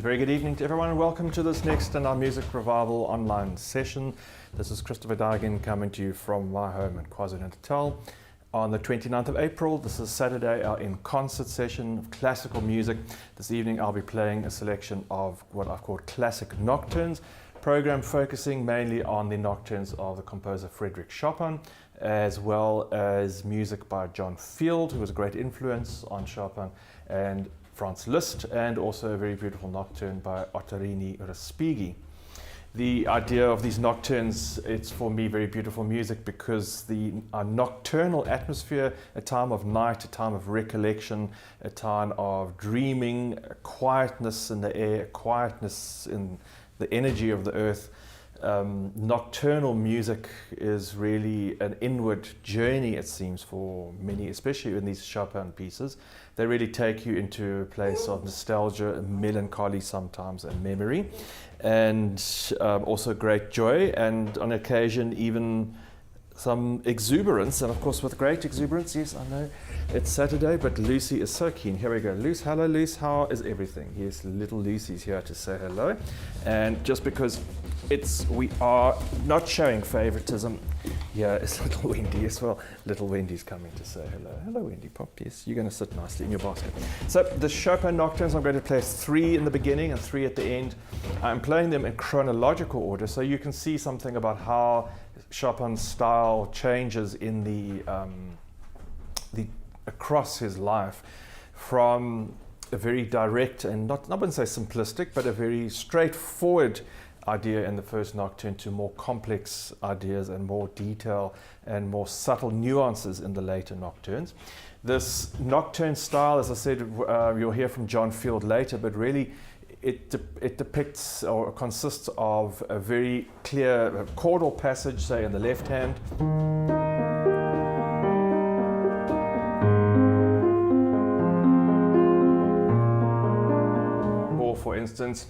Very good evening to everyone and welcome to this next in our Music Revival online session. This is Christopher Dagen coming to you from my home in KwaZulu-Natal. On the 29th of April, this is Saturday, our in-concert session of classical music. This evening I'll be playing a selection of what I've called classic nocturnes, program focusing mainly on the nocturnes of the composer Frédéric Chopin, as well as music by John Field, who was a great influence on Chopin, and Franz Liszt, and also a very beautiful nocturne by Ottorino Respighi. The idea of these nocturnes, it's for me very beautiful music because the nocturnal atmosphere, a time of night, a time of recollection, a time of dreaming, a quietness in the air, a quietness in the energy of the earth. Nocturnal music is really an inward journey, it seems, for many, especially in these Chopin pieces. They really take you into a place of nostalgia, melancholy sometimes, and memory, and also great joy, and on occasion even some exuberance. And of course with great exuberance, yes, I know it's Saturday, but Lucy is so keen. Here we go. Luce, hello Luce, how is everything? Yes, little Lucy's here to say hello. And just because we are not showing favoritism, here is little Wendy as well. Little Wendy's coming to say hello. Hello Wendy, pop, yes, you're going to sit nicely in your basket. So the Chopin nocturnes, I'm going to play 3 in the beginning and 3 at the end. I'm playing them in chronological order, so you can see something about how Chopin's style changes in across his life, from a very direct and not I wouldn't say simplistic, but a very straightforward idea in the first nocturne to more complex ideas and more detail and more subtle nuances in the later nocturnes. This nocturne style, as I said, you'll hear from John Field later, but really it depicts or consists of a very clear chordal passage, say in the left hand, or for instance,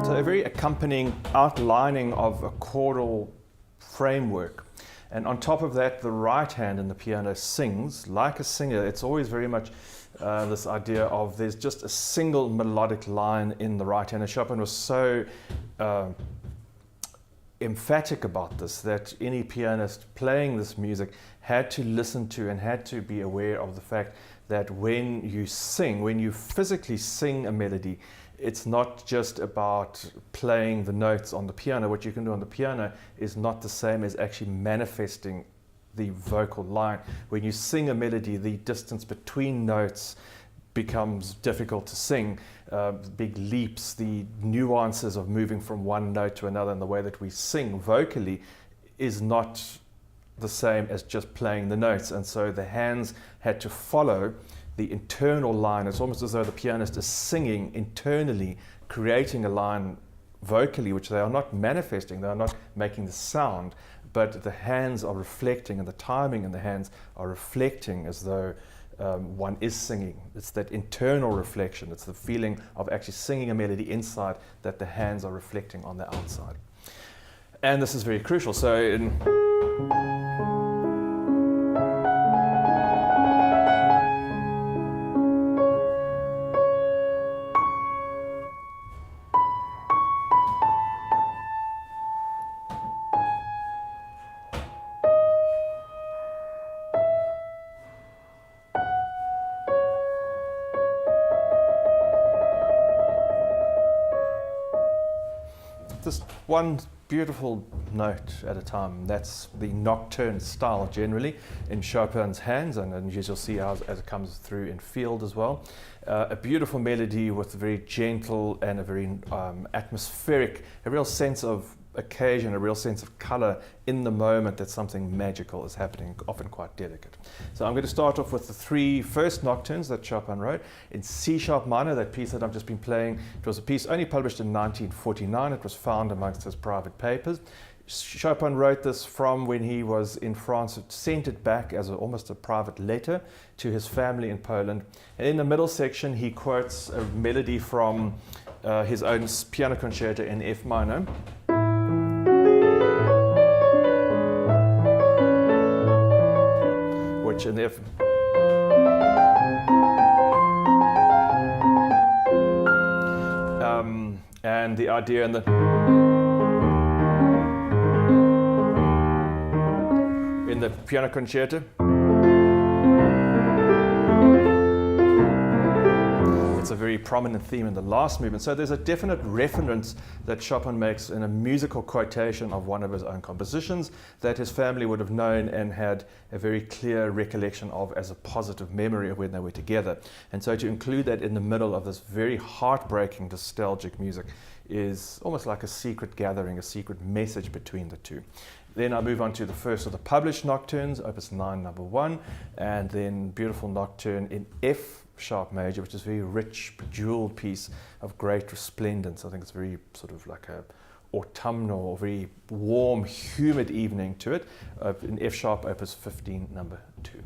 so a very accompanying outlining of a chordal framework. And on top of that, the right hand in the piano sings like a singer. It's always very much this idea of there's just a single melodic line in the right hand. And Chopin was so emphatic about this that any pianist playing this music had to listen to and had to be aware of the fact that when you sing, when you physically sing a melody, it's not just about playing the notes on the piano. What you can do on the piano is not the same as actually manifesting the vocal line. When you sing a melody, the distance between notes becomes difficult to sing. Big leaps, the nuances of moving from one note to another, and the way that we sing vocally is not the same as just playing the notes. And so the hands had to follow the internal line. It's almost as though the pianist is singing internally, creating a line vocally, which they are not manifesting, they are not making the sound, but the hands are reflecting, and the timing in the hands are reflecting as though one is singing. It's that internal reflection, it's the feeling of actually singing a melody inside that the hands are reflecting on the outside. And this is very crucial. So in just one beautiful note at a time. That's the nocturne style generally in Chopin's hands, and as you'll see as it comes through in Field as well. A beautiful melody with a very gentle and a very atmospheric, a real sense of occasion, a real sense of color in the moment that something magical is happening, often quite delicate. So I'm going to start off with the 3 first nocturnes that Chopin wrote in C sharp minor. That piece that I've just been playing, it was a piece only published in 1949. It was found amongst his private papers. Chopin wrote this from when he was in France, sent it back as almost a private letter to his family in Poland. And in the middle section he quotes a melody from his own piano concerto in F minor. rich in the F. And the idea in the piano concerto. It's a very prominent theme in the last movement. So there's a definite reference that Chopin makes in a musical quotation of one of his own compositions that his family would have known and had a very clear recollection of as a positive memory of when they were together. And so to include that in the middle of this very heartbreaking, nostalgic music is almost like a secret gathering, a secret message between the two. Then I move on to the first of the published Nocturnes, Opus 9, number 1, and then beautiful Nocturne in F sharp major, which is a very rich, bejeweled piece of great resplendence. I think it's very sort of like a autumnal, very warm, humid evening to it, in F sharp, Opus 15, number 2.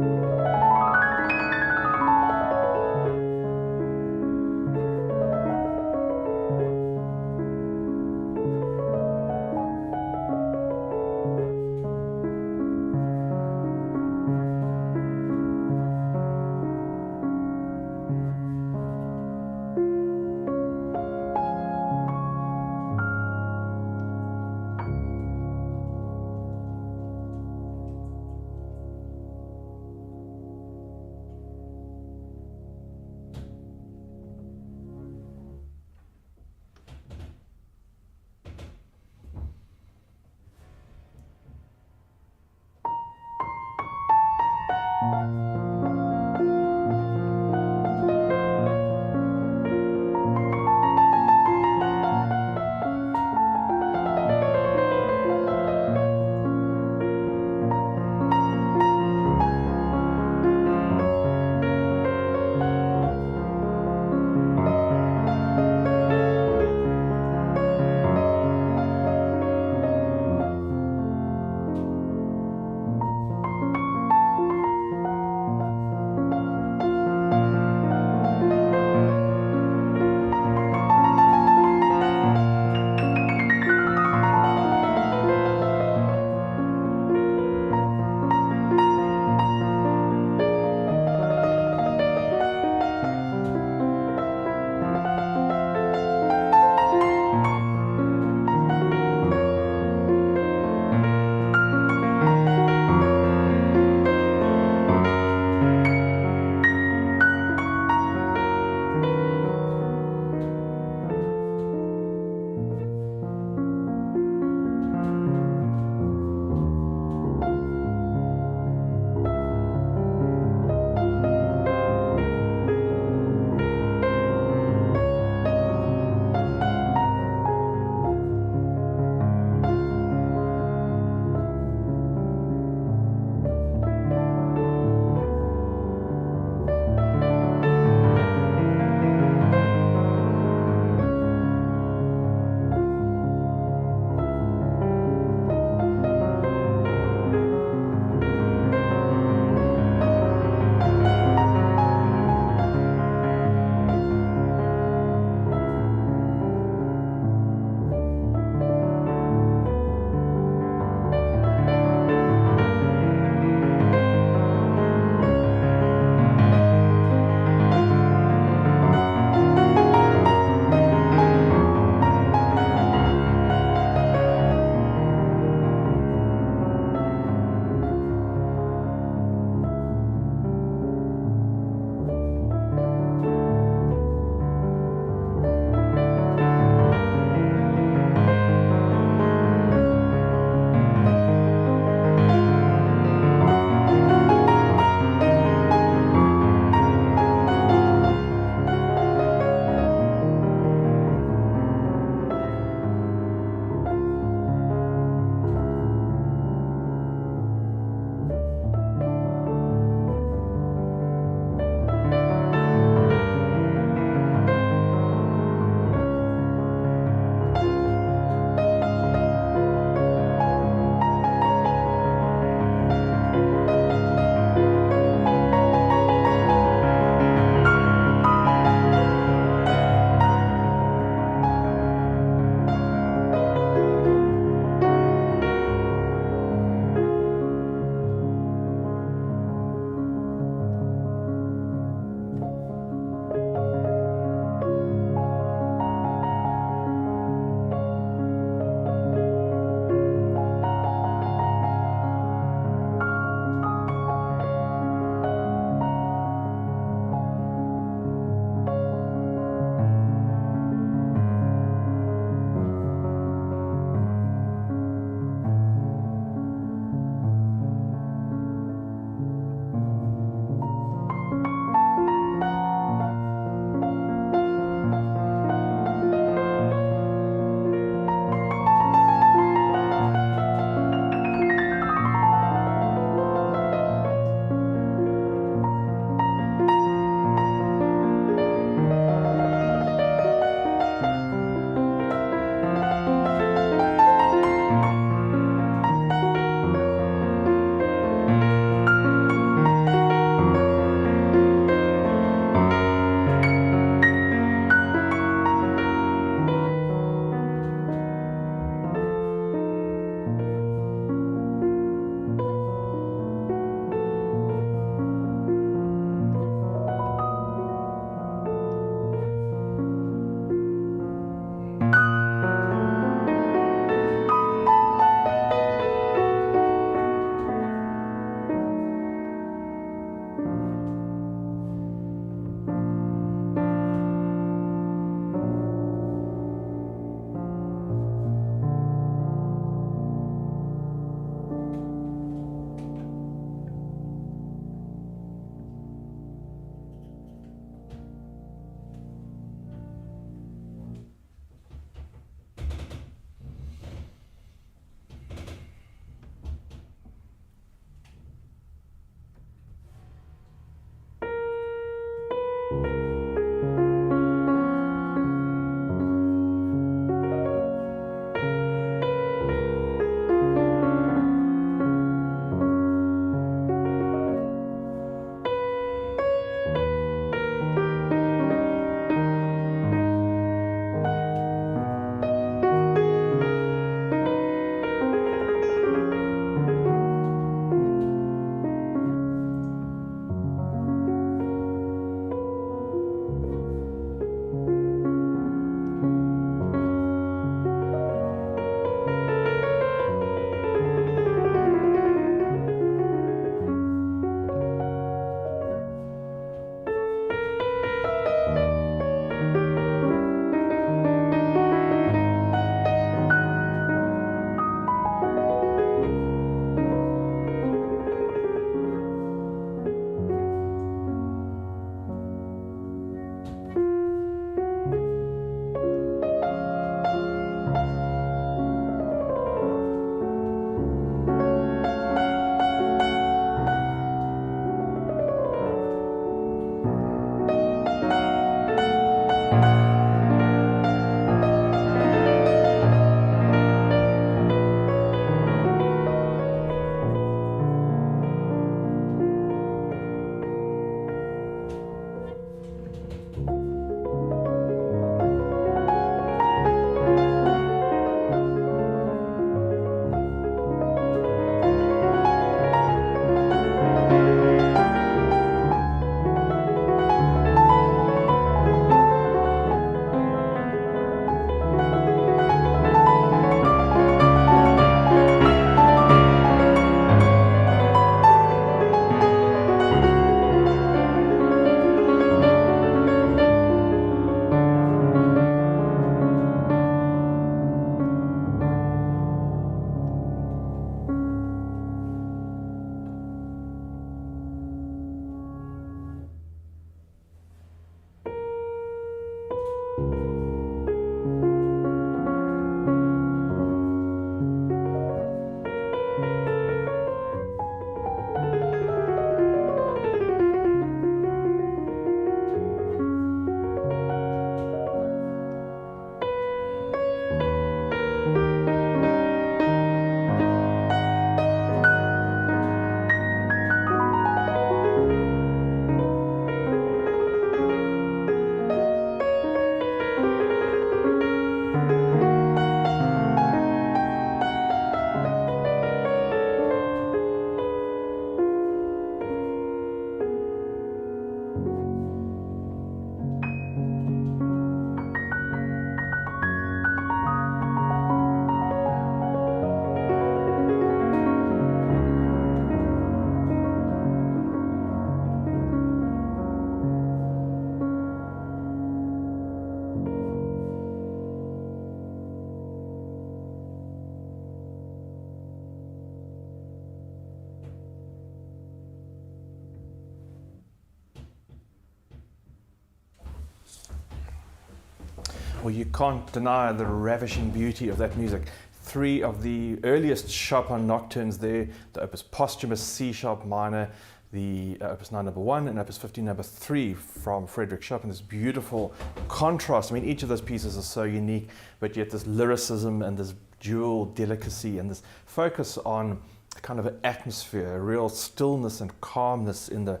Well, you can't deny the ravishing beauty of that music. Three of the earliest Chopin nocturnes there, the Opus Posthumous C-sharp minor, the Opus 9 number 1 and Opus 15 number 3 from Frédéric Chopin. This beautiful contrast. I mean, each of those pieces is so unique, but yet this lyricism and this dual delicacy and this focus on kind of an atmosphere, a real stillness and calmness in the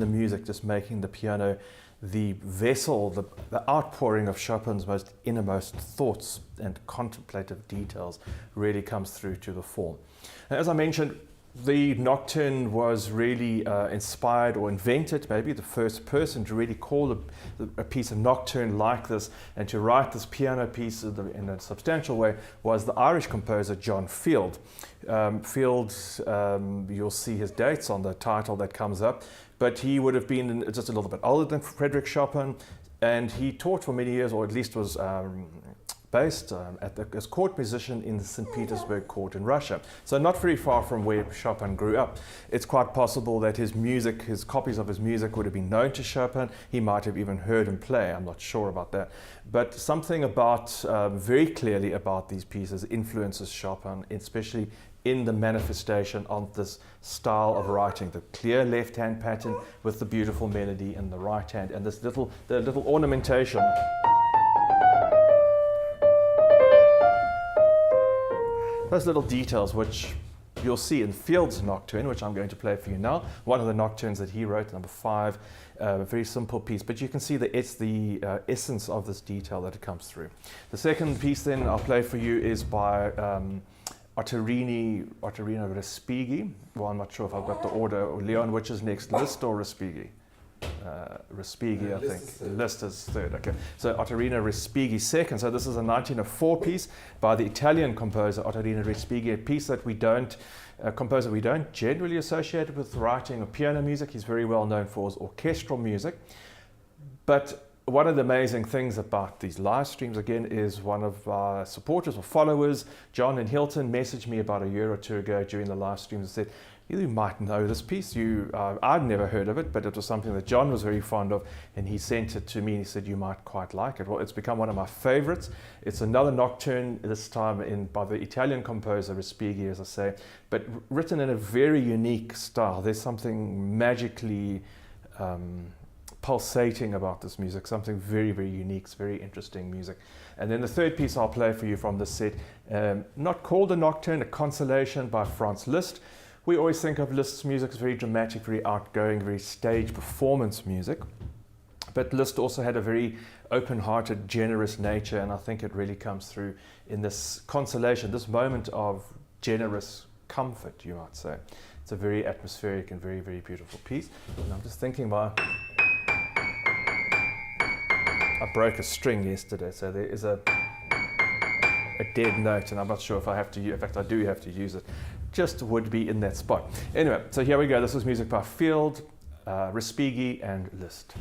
music, just making the piano the vessel, the outpouring of Chopin's most innermost thoughts and contemplative details really comes through to the form. As I mentioned, the Nocturne was really inspired or invented, maybe the first person to really call a piece of Nocturne like this and to write this piano piece in a substantial way was the Irish composer John Field. You'll see his dates on the title that comes up, but he would have been just a little bit older than Frédéric Chopin, and he taught for many years, or at least was based as court musician in the St. Petersburg court in Russia. So not very far from where Chopin grew up. It's quite possible that his music, his copies of his music would have been known to Chopin. He might have even heard him play. I'm not sure about that. But something about, very clearly about these pieces influences Chopin, especially in the manifestation of this style of writing, the clear left-hand pattern with the beautiful melody in the right hand, and this the little ornamentation. Those little details which you'll see in Field's Nocturne, which I'm going to play for you now, one of the Nocturnes that he wrote, number 5, a very simple piece, but you can see that it's the essence of this detail that it comes through. The second piece then I'll play for you is by Ottorino Respighi. Well, I'm not sure if I've got the order. Leon, which is next, Liszt or Respighi? Respighi, I think. Liszt is third. Okay. So Ottorino Respighi second. So this is a 1904 piece by the Italian composer Ottorino Respighi, a piece that composer we don't generally associate with writing or piano music. He's very well known for his orchestral music. But one of the amazing things about these live streams, again, is one of our supporters or followers, John in Hilton, messaged me about a year or two ago during the live streams and said, you might know this piece. I'd never heard of it, but it was something that John was very fond of, and he sent it to me and he said, you might quite like it. Well, it's become one of my favorites. It's another Nocturne, this time by the Italian composer Respighi, as I say, but written in a very unique style. There's something magically pulsating about this music, something very, very unique. It's very interesting music. And then the third piece I'll play for you from this set, not called a Nocturne, a Consolation by Franz Liszt. We always think of Liszt's music as very dramatic, very outgoing, very stage performance music. But Liszt also had a very open-hearted, generous nature, and I think it really comes through in this Consolation, this moment of generous comfort, you might say. It's a very atmospheric and very, very beautiful piece. And I'm just thinking I broke a string yesterday, so there is a dead note, and I'm not sure if I have to use, in fact I do have to use it, just would be in that spot. Anyway, so here we go. This is music by Field, Respighi and Liszt.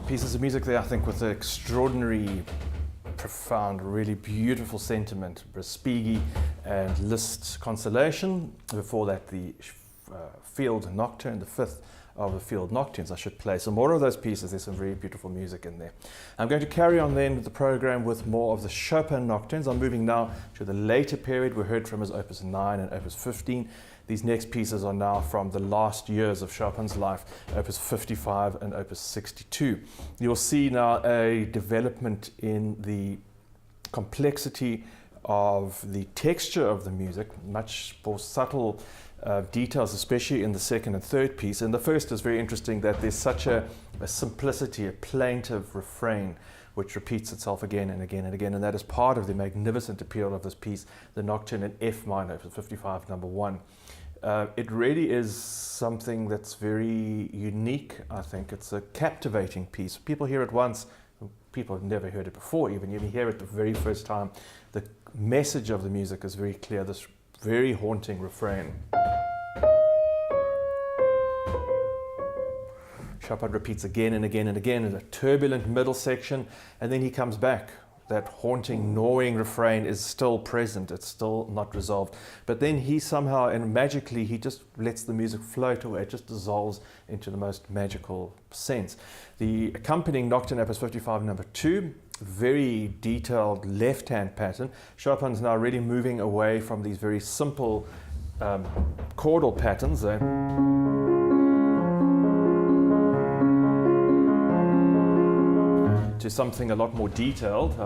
Pieces of music there, I think, with an extraordinary, profound, really beautiful sentiment. Respighi and Liszt Consolation. Before that, the Field Nocturne, the fifth of the Field Nocturnes, I should play some more of those pieces. There's some very beautiful music in there. I'm going to carry on then with the program with more of the Chopin Nocturnes. I'm moving now to the later period. We heard from his Opus 9 and Opus 15. These next pieces are now from the last years of Chopin's life, Opus 55 and Opus 62. You'll see now a development in the complexity of the texture of the music, much more subtle details, especially in the second and third piece. And the first is very interesting, that there's such a simplicity, a plaintive refrain which repeats itself again and again and again, and that is part of the magnificent appeal of this piece, the Nocturne in F minor, Opus 55, number 1. It really is something that's very unique, I think. It's a captivating piece. People hear it once, people have never heard it before even. You hear it the very first time. The message of the music is very clear, this very haunting refrain. Chopin repeats again and again and again in a turbulent middle section, and then he comes back. That haunting, gnawing refrain is still present, it's still not resolved. But then he somehow, and magically, he just lets the music float away, it just dissolves into the most magical sense. The accompanying Nocturne Opus 55 number 2, very detailed left-hand pattern. Chopin's now really moving away from these very simple chordal patterns. To something a lot more detailed.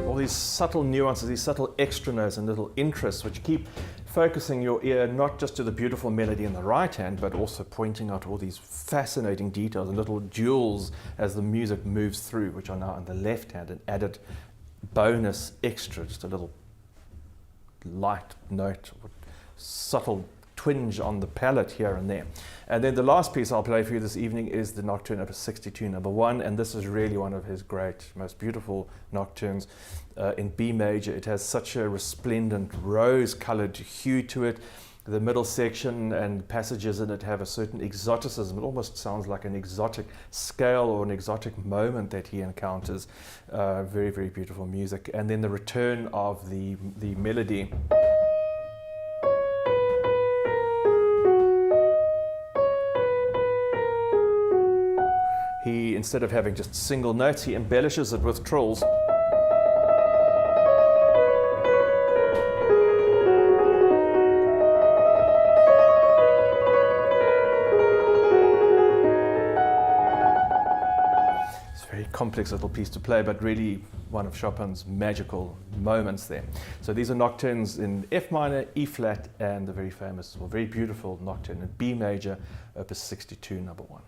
All these subtle nuances, these subtle extra notes and little interests which keep focusing your ear not just to the beautiful melody in the right hand, but also pointing out all these fascinating details and little jewels as the music moves through, which are now in the left hand, an added bonus extra, just a little light note, subtle twinge on the palette here and there. And then the last piece I'll play for you this evening is the Nocturne Opus 62 number 1, and this is really one of his great, most beautiful nocturnes in B major. It has such a resplendent rose-colored hue to it. The middle section and passages in it have a certain exoticism. It almost sounds like an exotic scale or an exotic moment that he encounters. Very, very beautiful music. And then the return of the melody. He, instead of having just single notes, he embellishes it with trills. It's a very complex little piece to play, but really one of Chopin's magical moments there. So these are nocturnes in F minor, E flat, and the very famous, or very beautiful nocturne in B major, Opus 62, number 1.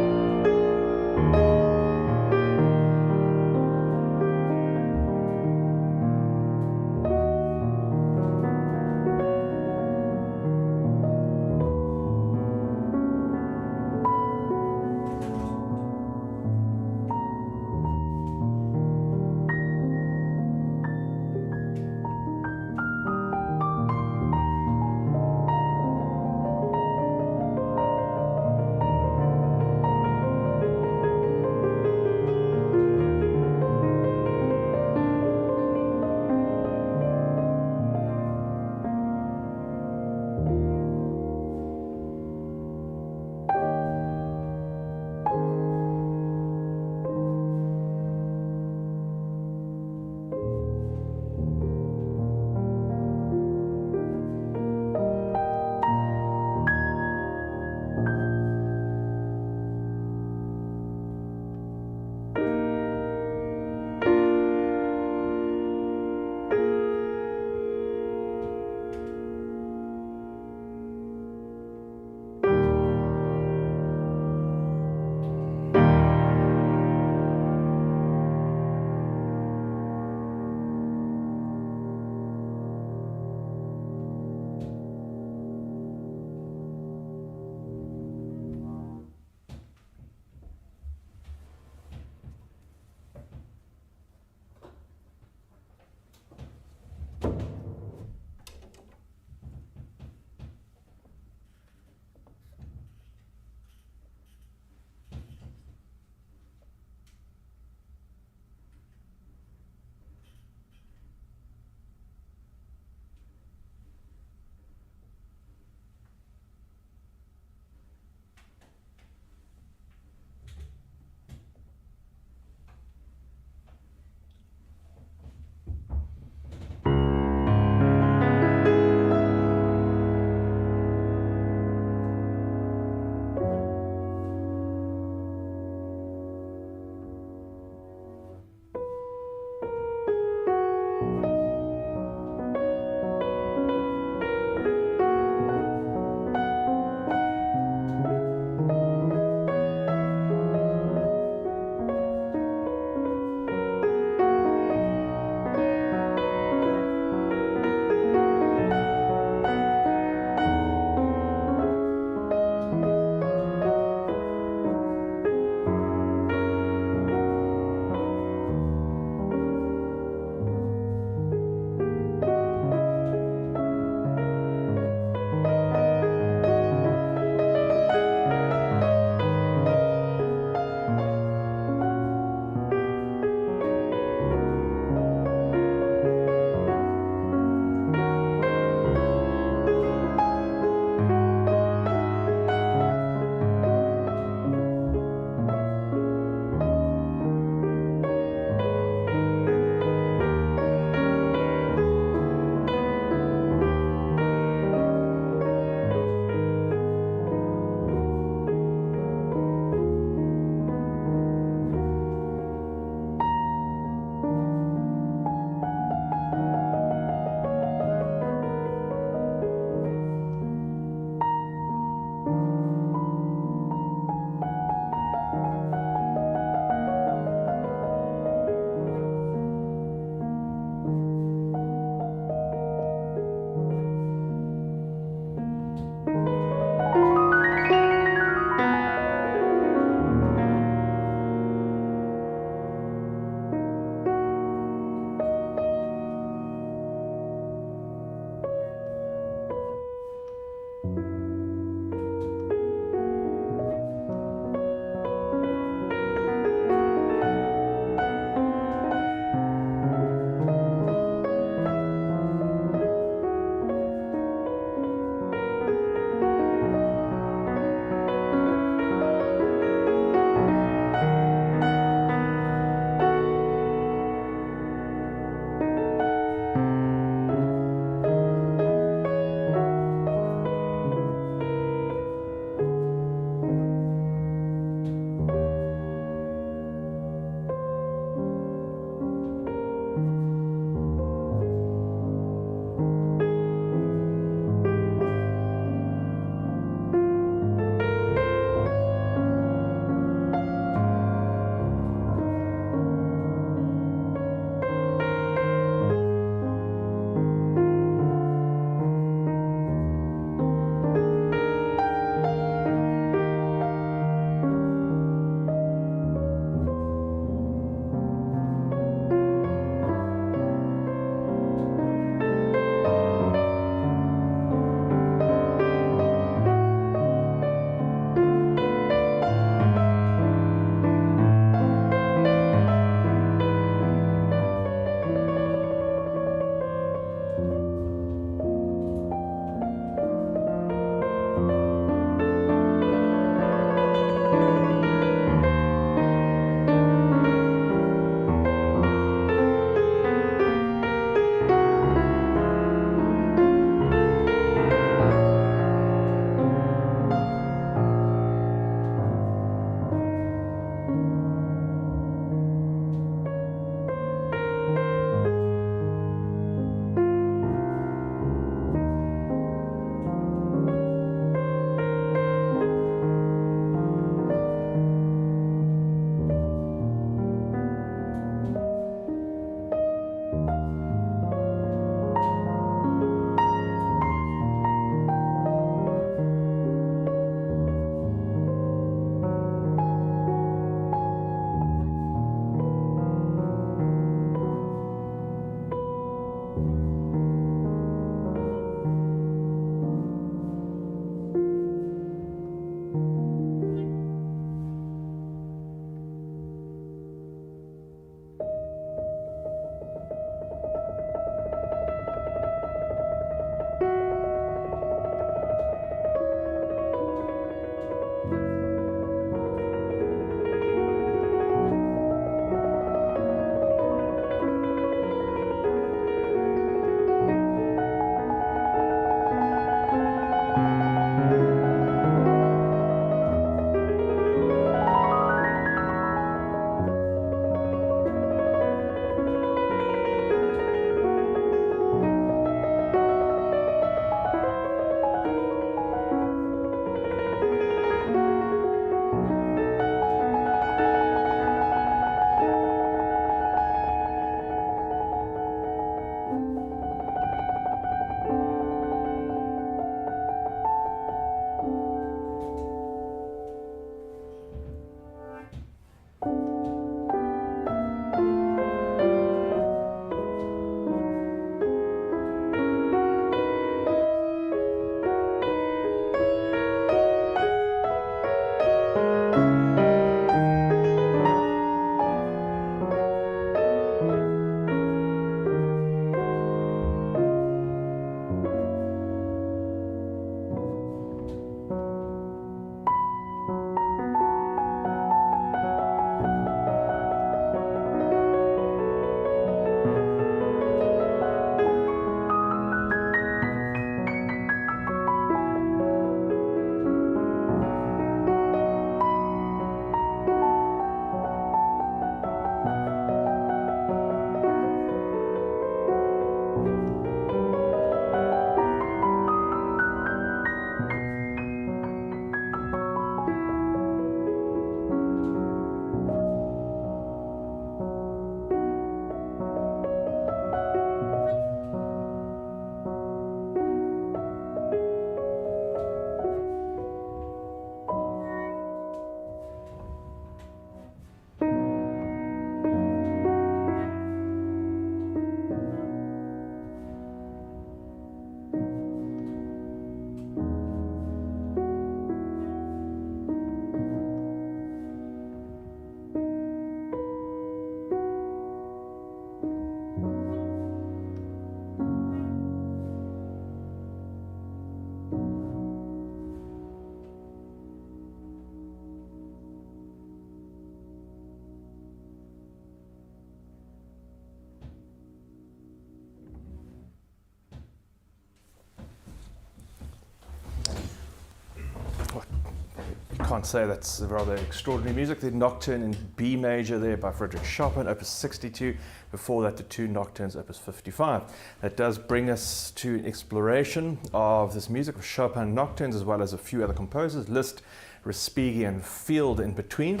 can't say that's rather extraordinary music. The Nocturne in B major there by Frédéric Chopin, opus 62. Before that, the two Nocturnes, opus 55. That does bring us to an exploration of this music of Chopin Nocturnes, as well as a few other composers, Liszt, Respighi and Field in between.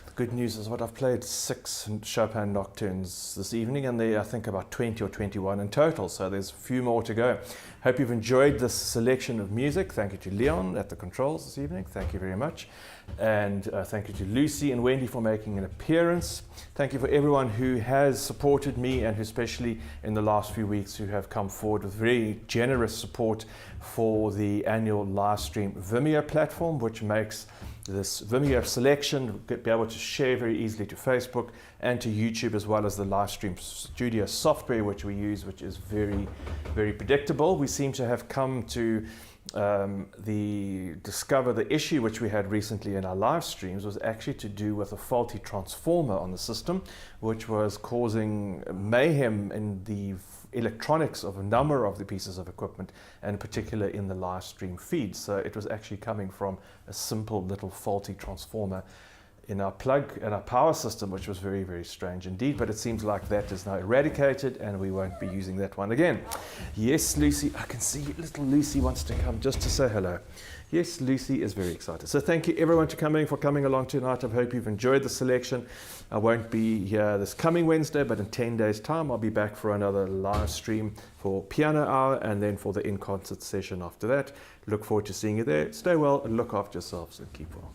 The good news is what I've played 6 Chopin Nocturnes this evening, and there I think about 20 or 21 in total, so there's a few more to go. Hope you've enjoyed this selection of music. Thank you to Leon at the controls this evening. Thank you very much. And thank you to Lucy and Wendy for making an appearance. Thank you for everyone who has supported me, and who especially in the last few weeks who have come forward with very generous support for the annual live stream Vimeo platform, which makes this Vimeo selection be able to share very easily to Facebook and to YouTube, as well as the live stream studio software which we use, which is very, very predictable. We seem to have come to discover the issue which we had recently in our live streams was actually to do with a faulty transformer on the system, which was causing mayhem in the electronics of a number of the pieces of equipment, and in particular in the live stream feed. So it was actually coming from a simple little faulty transformer in our plug and our power system, which was very, very strange indeed. But it seems like that is now eradicated, and we won't be using that one again. Yes, Lucy, I can see little Lucy wants to come just to say hello. Yes, Lucy is very excited. So thank you everyone for coming along tonight. I hope you've enjoyed the selection. I won't be here this coming Wednesday, but in 10 days time I'll be back for another live stream for Piano Hour, and then for the in-concert session after that. Look forward to seeing you there. Stay well and look after yourselves and keep well.